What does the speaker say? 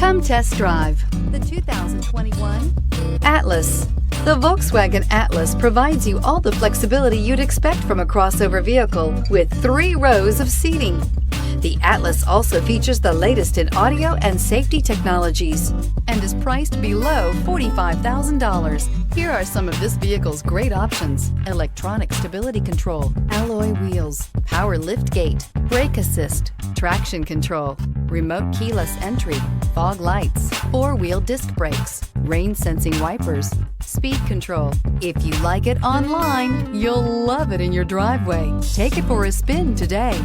Come test drive the 2021 Atlas. The Volkswagen Atlas provides you all the flexibility you'd expect from a crossover vehicle with 3 rows of seating. The Atlas also features the latest in audio and safety technologies and is priced below $45,000. Here are some of this vehicle's great options: electronic stability control, alloy wheels, power liftgate, brake assist, traction control, remote keyless entry, fog lights, 4-wheel disc brakes, rain sensing wipers, speed control. If you like it online, you'll love it in your driveway. Take it for a spin today.